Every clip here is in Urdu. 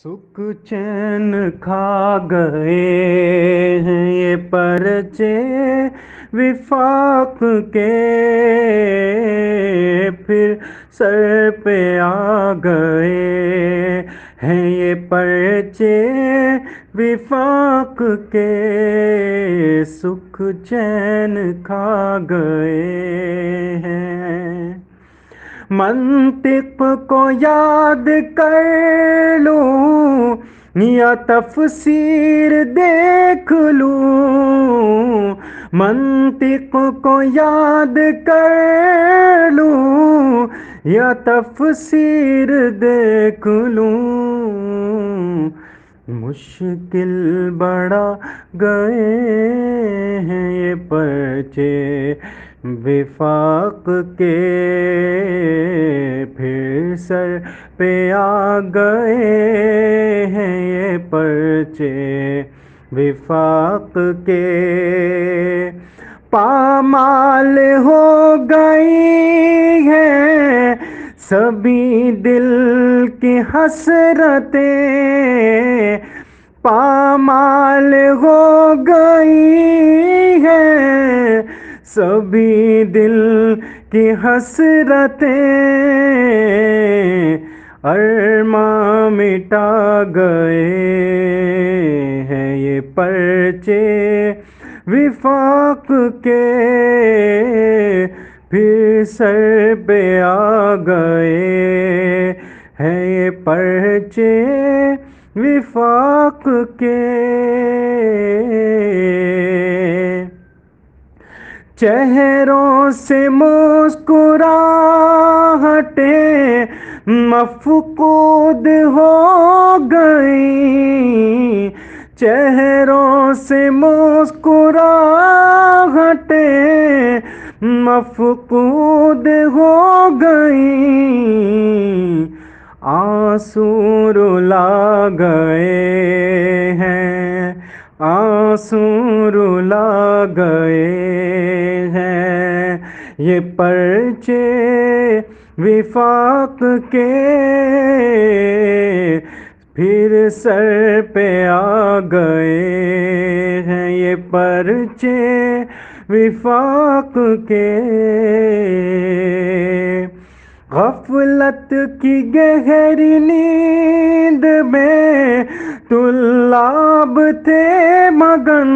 سکھ چین کھا گئے ہیں یہ پرچے وفاق کے، پھر سر پہ آ گئے ہیں یہ پرچے وفاق کے، سکھ چین کھا گئے ہیں۔ منطق کو یاد کر لوں یا تفسیر دیکھ لوں، منطق کو یاد کر لوں یا تفسیر دیکھ لوں، مشکل بڑھا گئے ہیں یہ پرچے وفاق کے، پھر سر پہ آ گئے ہیں یہ پرچے وفاق کے، پامال ہو گئی ہے سبھی دل کی حسرتیں، پامال ہو گئی ہے سبھی دل کی حسرتیں، ارماں مٹا گئے ہیں یہ پرچے وفاق کے، پھر سر پہ آ گئے ہیں یہ پرچے وفاق کے۔ چہروں سے مسکراہٹیں مفقود ہو گئیں، چہروں سے مسکراہٹیں مفقود ہو گئیں، آنسو رلا گئے ہیں، آنسو رلا گئے ہیں یہ پرچے وفاق کے، پھر سر پہ آ گئے ہیں یہ پرچے وفاق کے، غفلت کی گہری نیند میں طلاب تھے مگن،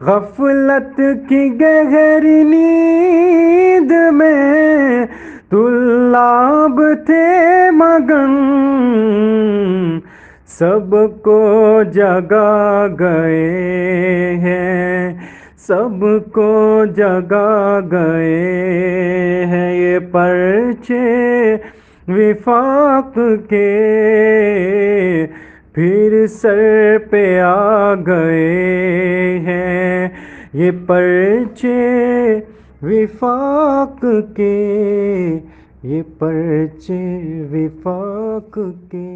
غفلت کی گہری نیند میں طلاب تھے مگن، سب کو جگا گئے ہیں، سب کو جگا گئے ہیں یہ پرچے وفاق کے، پھر سر پہ آ گئے ہیں یہ پرچے وفاق کے، یہ پرچے وفاق کے۔